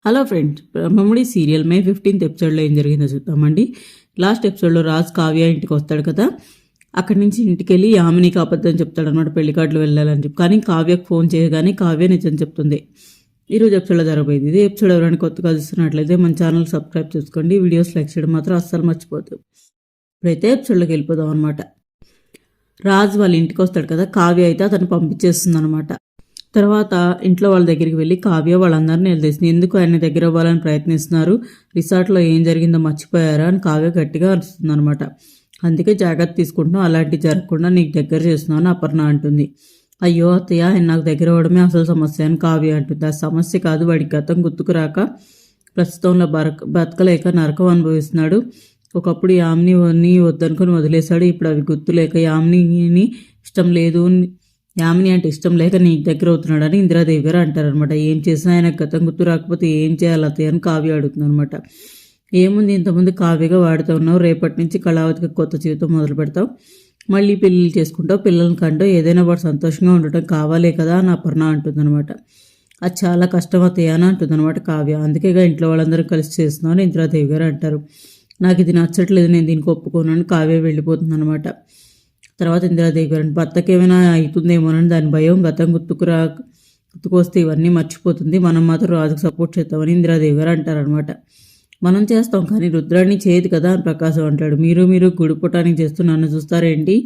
Hello friends, Brahmamudi serial మే 15th ఎపిసోడ్లో ఏం జరిగిందో చూద్దామండి. లాస్ట్ ఎపిసోడ్లో రాజ్ కావ్య ఇంటికి వస్తాడు కదా, అక్కడి నుంచి ఇంటికి వెళ్ళి యామినికి అబద్ధం చెప్తాడు అనమాట, పెళ్లి కార్డులు వెళ్ళాలని చెప్పి. కానీ కావ్యకు ఫోన్ చేయగానే కావ్య నిజం చెప్తుంది. ఈరోజు ఎపిసోడ్లో జరగబోయేది ఇదే ఎపిసోడ్. ఎవరైనా కొత్తగా చూస్తున్నట్లయితే మన ఛానల్ సబ్స్క్రైబ్ చేసుకోండి, వీడియోస్ లైక్ చేయడం మాత్రం అస్సలు మర్చిపోద్దు. ఇప్పుడైతే ఎపిసోడ్లోకి వెళ్ళిపోదాం అనమాట. రాజ్ వాళ్ళ ఇంటికి వస్తాడు కదా, కావ్య అయితే అతను పంపించేస్తుంది అనమాట. తర్వాత ఇంట్లో వాళ్ళ దగ్గరికి వెళ్ళి కావ్య వాళ్ళందరినీ నిలదీసింది. ఎందుకు ఆయన దగ్గర అవ్వాలని ప్రయత్నిస్తున్నారు, రిసార్ట్లో ఏం జరిగిందో మర్చిపోయారా అని కావ్య గట్టిగా అరుస్తుంది అనమాట. అందుకే జాగ్రత్త తీసుకుంటున్నావు, అలాంటివి జరగకుండా నీకు దగ్గర చేస్తున్నాను అపర్ణ అంటుంది. అయ్యో అత్తయ్య, ఆయన నాకు దగ్గర అవ్వడమే అసలు సమస్య అని కావ్య అంటుంది. ఆ సమస్య కాదు, వాడికి గతం గుర్తుకు రాక ప్రస్తుతంలో బతకలేక నరకం అనుభవిస్తున్నాడు. ఒకప్పుడు యామిని వద్దనుకొని వదిలేశాడు, ఇప్పుడు అవి గుర్తులేక యామిని ఇష్టం లేదు, యామిని అంటే ఇష్టం లేక నీ దగ్గర అవుతున్నాడని ఇందిరాదేవి గారు అంటారనమాట. ఏం చేసినా ఆయన గతం గుర్తు రాకపోతే ఏం చేయాలి అత్తయ్య అని కావ్య అడుగుతుంది అనమాట. ఏముంది, ఇంతకుముందు కావ్యగా వాడుతూ ఉన్నావు, రేపటి నుంచి కళావతికి కొత్త జీవితం మొదలు పెడతావు, మళ్ళీ పెళ్ళిళ్ళు చేసుకుంటావు, పిల్లల్ని కంటూ ఏదైనా వాడు సంతోషంగా ఉండటం కావాలే కదా అని అపర్ణ అంటుందన్నమాట. అది చాలా కష్టం అత్తయ్య అని అంటుందన్నమాట కావ్య. అందుకేగా ఇంట్లో వాళ్ళందరూ కలిసి చేస్తున్నావు అని ఇందిరాదేవి గారు అంటారు. నాకు ఇది నచ్చట్లేదు, నేను దీనికి ఒప్పుకోను అని కావ్య వెళ్ళిపోతుంది అనమాట. తర్వాత ఇందిరాదేవి గారు భర్తకి ఏమైనా అవుతుందేమోనని దాని భయం, గతం గుర్తుకొస్తే ఇవన్నీ మర్చిపోతుంది, మనం మాత్రం రాజుకు సపోర్ట్ చేస్తామని ఇందిరాదేవి గారు అంటారనమాట. మనం చేస్తాం కానీ రుద్రాణి చేయదు కదా అని ప్రకాశం అంటాడు. మీరు గుడిపుటానికి చేస్తూ నన్ను చూస్తారేంటి,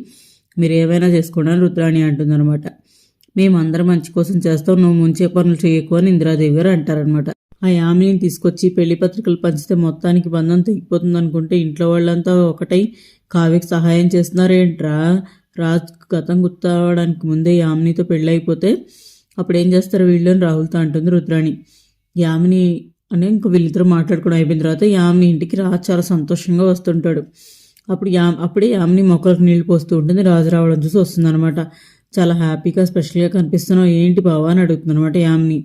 మీరు ఏమైనా చేసుకోండి అని రుద్రాణి అంటుందన్నమాట. మేమందరం మంచి కోసం చేస్తాం, నువ్వు ముంచే పనులు చేయకు అని ఇందిరాదేవి గారు అంటారనమాట. ఆ యామిని తీసుకొచ్చి పెళ్లి పత్రికలు పంచితే మొత్తానికి బంధం తెగిపోతుంది అనుకుంటే ఇంట్లో వాళ్ళంతా ఒకటై కావ్యకి సహాయం చేస్తున్నారేంట్రా, రాజ్ గతం గుర్తవడానికి ముందే యామినితో పెళ్ళైపోతే అప్పుడు ఏం చేస్తారు వీళ్ళు అని రాహుల్తో అంటుంది రుద్రాణి. యామిని అని ఇంక వీళ్ళిద్దరూ మాట్లాడుకోవడం అయిపోయిన తర్వాత యామిని ఇంటికి రాజ్ చాలా సంతోషంగా వస్తుంటాడు. అప్పుడే యామిని మొక్కలకు నీళ్లు పోస్తూ ఉంటుంది. రాజు రావడం చూసి వస్తుందన్నమాట. చాలా హ్యాపీగా స్పెషల్గా కనిపిస్తున్నావు ఏంటి బావా అని అడుగుతుంది అనమాట యామిని.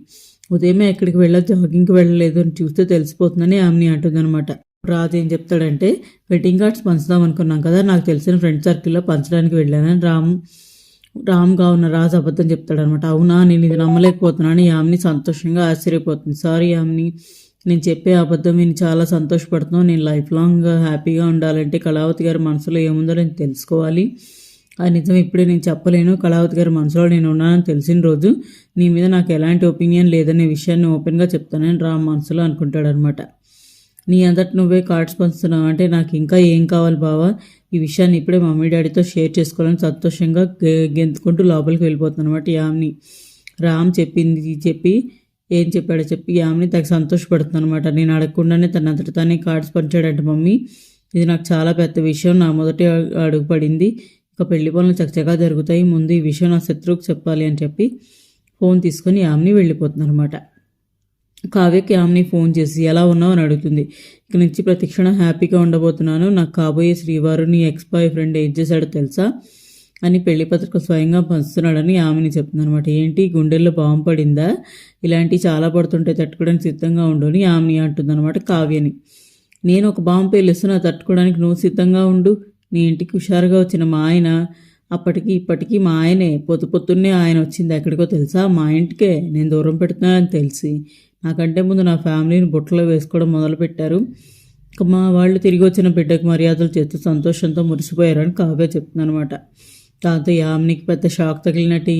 ఉదయమే ఎక్కడికి జాగింగ్కి వెళ్ళలేదు అని చూస్తే తెలిసిపోతుందని యామిని అంటుందన్నమాట. రాజు ఏం చెప్తాడంటే, వెడ్డింగ్ కార్డ్స్ పంచుదాం అనుకున్నాం కదా, నాకు తెలిసిన ఫ్రెండ్ సర్కిల్లో పంచడానికి వెళ్ళానని రామ్గా ఉన్న రాజు అబద్ధం చెప్తాడనమాట. అవునా, నేను ఇది నమ్మలేకపోతున్నాను. యామిని సంతోషంగా ఆశ్చర్యపోతుంది. సారీ యామిని, నేను చెప్పే అబద్ధం విని చాలా సంతోషపడుతున్నాను. నేను లైఫ్ లాంగ్ హ్యాపీగా ఉండాలంటే కళావతి గారి మనసులో ఏముందో నేను తెలుసుకోవాలి. ఆ నిజం ఇప్పుడే నేను చెప్పలేను. కళావతి గారి మనసులో నేను ఉన్నానని తెలిసిన రోజు నీ మీద నాకు ఎలాంటి ఒపీనియన్ లేదనే విషయాన్ని ఓపెన్గా చెప్తానని రామ్ మనసులో అనుకుంటాడనమాట. నీ అంతటి నువ్వే కార్డ్స్ పంచుతున్నావు అంటే నాకు ఇంకా ఏం కావాలి బావా, ఈ విషయాన్ని ఇప్పుడే మమ్మీ డాడీతో షేర్ చేసుకోవాలని సంతోషంగా గెంతుకుంటూ లోపలికి వెళ్ళిపోతుంది అనమాట యామిని. రామ్ చెప్పి ఏం చెప్పాడో చెప్పి యామిని తనకు సంతోషపడుతుంది అనమాట. నేను అడగకుండానే తనంతటి తానే కార్డ్స్ పంచాడంటే మమ్మీ, ఇది నాకు చాలా పెద్ద విషయం, నా మొదటి అడుగు పడింది, ఇక పెళ్లి పనులు చక్కచగా జరుగుతాయి, ముందు ఈ విషయం నా శత్రువుకు చెప్పాలి అని చెప్పి ఫోన్ తీసుకొని యామిని వెళ్ళిపోతుంది అనమాట. కావ్యకి యామిని ఫోన్ చేసి ఎలా ఉన్నావు అని అడుగుతుంది. ఇక నుంచి ప్రతిక్షణం హ్యాపీగా ఉండబోతున్నాను, నాకు కాబోయే శ్రీవారు నీ ఎక్స్ బాయ్ ఫ్రెండ్ ఏం చేశాడో తెలుసా అని పెళ్లి పత్రిక స్వయంగా పంచుతున్నాడని యామిని చెప్తుంది అనమాట. ఏంటి గుండెల్లో బాంబు పడిందా, ఇలాంటివి చాలా పడుతుంటే తట్టుకోవడానికి సిద్ధంగా ఉండు అని యామిని అంటుంది అనమాట కావ్యని. నేను ఒక బాంబు పేలిస్తున్నా, తట్టుకోవడానికి నువ్వు సిద్ధంగా ఉండు. నీ ఇంటికి హుషారుగా వచ్చిన మా ఆయన అప్పటికి ఇప్పటికీ మా ఆయనే, పొద్దున్నే ఆయన వచ్చింది ఎక్కడికో తెలుసా, మా ఇంటికే. నేను దూరం పెడుతున్నానని తెలిసి నాకంటే ముందు నా ఫ్యామిలీని బుట్టలో వేసుకోవడం మొదలుపెట్టారు. ఇక మా వాళ్ళు తిరిగి వచ్చిన బిడ్డకు మర్యాదలు చేస్తూ సంతోషంతో మురిసిపోయారని కావ్య చెప్తుందనమాట. దాంతో యామినికి పెద్ద షాక్ తగిలినట్టు,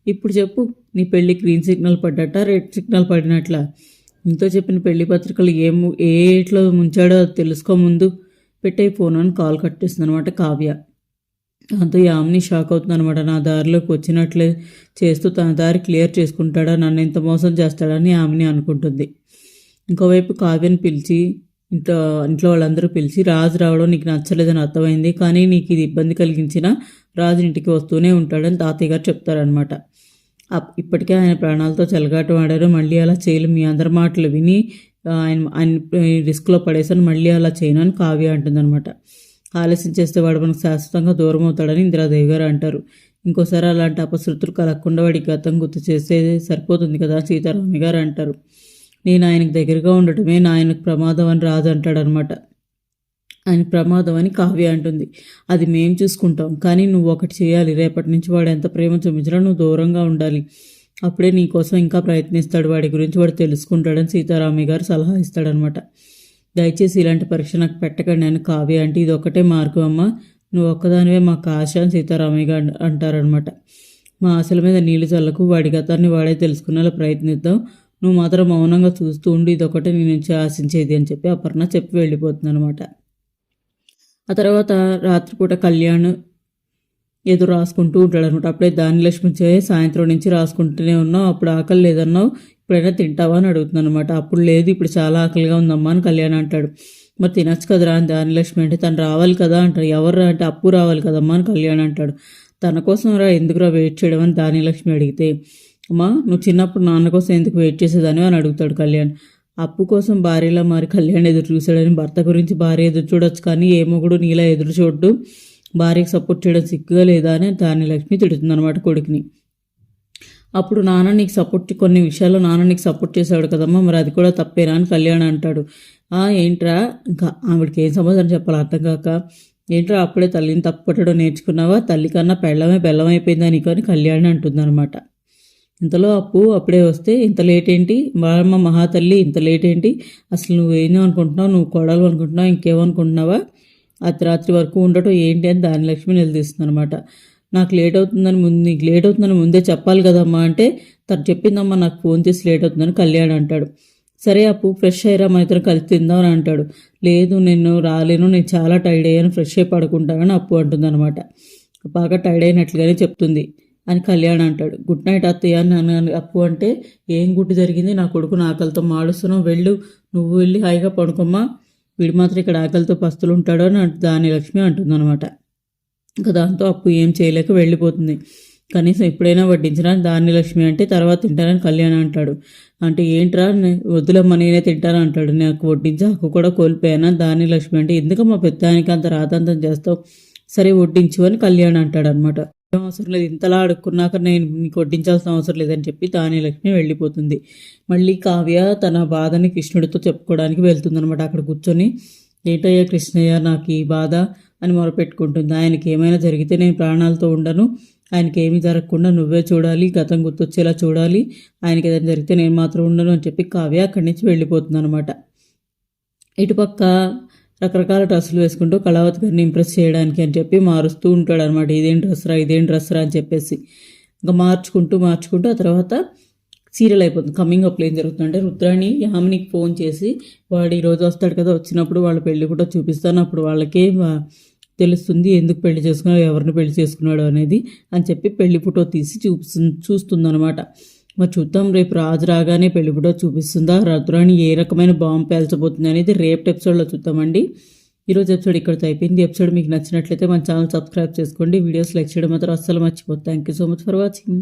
ఇప్పుడు చెప్పు, నీ పెళ్ళి గ్రీన్ సిగ్నల్ పడ్డట రెడ్ సిగ్నల్ పడినట్లా, ఇంతో చెప్పిన పెళ్లి పత్రికలు ఏట్లో ముంచాడో తెలుసుకో, ముందు పెట్టే ఫోన్ అని కాల్ కట్టేస్తుంది అనమాట కావ్య. దాంతో యామిని షాక్ అవుతుంది అనమాట. నా దారిలోకి వచ్చినట్లే చేస్తూ తన దారి క్లియర్ చేసుకుంటాడా, నన్ను ఇంత మోసం చేస్తాడని యామిని అనుకుంటుంది. ఇంకోవైపు కావ్యని పిలిచి ఇంట్లో వాళ్ళందరూ పిలిచి, రాజు రావడం నీకు నచ్చలేదని అర్థమైంది, కానీ నీకు ఇది ఇబ్బంది కలిగించిన రాజు ఇంటికి వస్తూనే ఉంటాడని తాతయ్య గారు చెప్తారనమాట. ఇప్పటికే ఆయన ప్రాణాలతో చెలగాటం ఆడారు, మళ్ళీ అలా చేయలు, మీ అందరి మాటలు విని ఆయన రిస్క్లో పడేసాను, మళ్ళీ అలా చేయను అని కావ్య అంటుందన్నమాట. ఆలస్యం చేస్తే వాడు మనకు శాశ్వతంగా దూరం అవుతాడని ఇందిరాదేవి గారు అంటారు. ఇంకోసారి అలాంటి అపశృతులు కలగకుండా వాడికి గతం గుర్తు చేస్తే సరిపోతుంది కదా సీతారామయ్య గారు అంటారు. నేను ఆయనకు దగ్గరగా ఉండటమే ఆయనకు ప్రమాదం అని రాజు అంటాడనమాట. ఆయన ప్రమాదం అని కావ్య అంటుంది. అది మేం చూసుకుంటాం, కానీ నువ్వు ఒకటి చేయాలి, రేపటి నుంచి వాడు ఎంత ప్రేమ చూపించినా నువ్వు దూరంగా ఉండాలి. అప్పుడే నీకోసం ఇంకా ప్రయత్నిస్తాడు, వాడి గురించి వాడు తెలుసుకుంటాడని సీతారామయ్య గారు సలహా ఇస్తాడనమాట. దయచేసి ఇలాంటి పరీక్ష నాకు పెట్టకండి అని కావ్య అంటే, ఇది ఒకటే మార్గం అమ్మ, నువ్వు ఒక్కదానివే మాకు ఆశ అని సీతారామయ్య గారు అంటారనమాట. మా ఆశల మీద నీళ్లు చల్లకు, వాడి గతాన్ని వాడే తెలుసుకునేలా ప్రయత్నిద్దాం, నువ్వు మాత్రం మౌనంగా చూస్తూ ఉండి, ఇదొకటే నీ నుంచి ఆశించేది అని చెప్పి అపర్ణ చెప్పి వెళ్ళిపోతుంది అనమాట. ఆ తర్వాత రాత్రిపూట కళ్యాణ్ ఏదో రాసుకుంటూ ఉంటాడు అనమాట. అప్పుడే దానిలక్ష్మి సాయంత్రం నుంచి రాసుకుంటూనే ఉన్నావు, అప్పుడు ఆకలి లేదన్నావు, ఇప్పుడైనా తింటావా అని అడుగుతుంది అనమాట. అప్పుడు లేదు, ఇప్పుడు చాలా ఆకలిగా ఉందమ్మా అని కళ్యాణ్ అంటాడు. మరి తినచ్చు కదరా అని దానిలక్ష్మి అంటే, తను రావాలి కదా అంటాడు. ఎవరు అంటే అప్పు రావాలి కదమ్మా అని కళ్యాణ్ అంటాడు. తన కోసం రా, ఎందుకురా వెయిట్ చేయడం అని దానిలక్ష్మి అడిగితే, అమ్మా నువ్వు చిన్నప్పుడు నాన్న కోసం ఎందుకు వెయిట్ చేసేదాని అని అడుగుతాడు కళ్యాణ్. అప్పు కోసం భార్యలా మారి కళ్యాణ్ ఎదురు చూశాడని, భర్త గురించి భార్య ఎదురు చూడొచ్చు కానీ ఏ మొగుడు నీలా ఎదురు చూడ్డు, భార్యకి సపోర్ట్ చేయడం సిగ్గుగా లేదా అని దానిలక్ష్మి తిడుతుంది అనమాట కొడుకుని. అప్పుడు నాన్న నీకు సపోర్ట్, కొన్ని విషయాల్లో నాన్న నీకు సపోర్ట్ చేశాడు కదమ్మా, మరి అది కూడా తప్పేనా అని కళ్యాణ్ అంటాడు. ఏంట్రా, ఇంకా ఆవిడకి ఏం సమాధానం చెప్పాలి అర్థం కాక, ఏంట్రా అప్పుడే తల్లిని తప్పుపట్టడం నేర్చుకున్నావా, తల్లి కన్నా పెళ్ళమే బెల్లం అయిపోయిందా నీకు అని కళ్యాణ్ అంటుందన్నమాట. ఇంతలో అప్పుడే వస్తే, ఇంత లేట్ ఏంటి బాలమ్మ మహాతల్లి, ఇంత లేట్ ఏంటి, అసలు నువ్వేమో అనుకుంటున్నావు, నువ్వు కొడాలి అనుకుంటున్నావు, ఇంకేమనుకుంటున్నావా, అర్ధరాత్రి వరకు ఉండటం ఏంటి అని దానిలక్ష్మి నిలదీస్తుంది అనమాట. నీకు లేట్ అవుతుందని ముందే చెప్పాలి కదమ్మా అంటే, తను చెప్పిందమ్మా నాకు ఫోన్ చేసి లేట్ అవుతుందని కళ్యాణ్ అంటాడు. సరే ఫ్రెష్ అయ్యారా, మన ఇద్దరం కలిసి తిందాం అని అంటాడు. లేదు నేను రాలేను, నేను చాలా టైర్డ్ అయ్యాను, ఫ్రెష్ అయి పడుకుంటానని అంటుందన్నమాట. బాగా టైర్డ్ అయినట్లుగానే చెప్తుంది అని కళ్యాణ్ అంటాడు. గుడ్ నైట్ అత్తయ్య అని అప్పు అంటే, ఏం గుడ్డు జరిగింది, నా కొడుకు ఆకలితో మాడుస్తున్నావు, నువ్వు వెళ్ళి హాయిగా పడుకోమ్మా, వీడు మాత్రం ఇక్కడ ఆకలితో పస్తులు ఉంటాడు అని దానిలక్ష్మి అంటుందన్నమాట. ఇంకా దాంతో అప్పు ఏం చేయలేక వెళ్ళిపోతుంది. కనీసం ఎప్పుడైనా వడ్డించినా దానిలక్ష్మి అంటే, తర్వాత తింటానని కళ్యాణ్ అంటాడు. అంటే ఏంట్రా, వద్దులమ్మ నేనే తింటాను అంటాడు. నాకు వడ్డించి హక్కు కూడా కోల్పోయానా దానిలక్ష్మి అంటే, ఎందుకమ్మా పెద్దానికి అంత రాతంతం చేస్తావు, సరే వడ్డించు అని కళ్యాణ్ అంటాడు అనమాట. అవసరం లేదు, ఇంతలా అడుక్కున్నాక నేను నీకు వడ్డించాల్సిన అవసరం లేదని చెప్పి దానిలక్ష్మి వెళ్ళిపోతుంది. మళ్ళీ కావ్య తన బాధని కృష్ణుడితో చెప్పుకోవడానికి వెళ్తుందనమాట. అక్కడ కూర్చొని, ఏంటయ్యా కృష్ణయ్య నాకు ఈ బాధ అని మొరపెట్టుకుంటుంది. ఆయనకి ఏమైనా జరిగితే నేను ప్రాణాలతో ఉండను, ఆయనకి ఏమీ జరగకుండా నువ్వే చూడాలి, గతం గుర్తొచ్చేలా చూడాలి, ఆయనకి ఏదైనా జరిగితే నేను మాత్రం ఉండను అని చెప్పి కావ్య అక్కడి నుంచి వెళ్ళిపోతుంది అనమాట. ఇటుపక్క రకరకాల డ్రెస్సులు వేసుకుంటూ కళావతి గారిని ఇంప్రెస్ చేయడానికి అని చెప్పి మారుస్తూ ఉంటాడు అనమాట. ఇదేం డ్రెస్రా అని చెప్పేసి ఇంకా మార్చుకుంటూ ఆ తర్వాత సీరియల్ అయిపోతుంది. కమింగ్ అప్లో ఏం జరుగుతుందంటే, రుద్రాణి యామినికి ఫోన్ చేసి, వాడు ఈరోజు వస్తాడు కదా, వచ్చినప్పుడు వాళ్ళ పెళ్లి కూడా చూపిస్తాను, అప్పుడు వాళ్ళకే తెలుస్తుంది ఎందుకు పెళ్లి చేసుకున్నాడు, ఎవరిని పెళ్లి చేసుకున్నాడు అనేది అని చెప్పి పెళ్లి ఫోటో తీసి చూస్తుందన్నమాట. మరి చూద్దాం, రేపు రాజు రాగానే పెళ్లి ఫోటో చూపిస్తుందా, రుద్రాణి ఏ రకమైన బాంబు పేల్చబోతుంది అనేది రేపు ఎపిసోడ్లో చూద్దామండి. ఈరోజు ఎపిసోడ్ ఇక్కడితో అయిపోయింది. ఎపిసోడ్ మీకు నచ్చినట్లయితే మన ఛానల్ సబ్స్క్రైబ్ చేసుకోండి, వీడియోస్ లైక్ చేయడం మాత్రం అస్సలు మర్చిపోతుంది. Thank you so much for watching.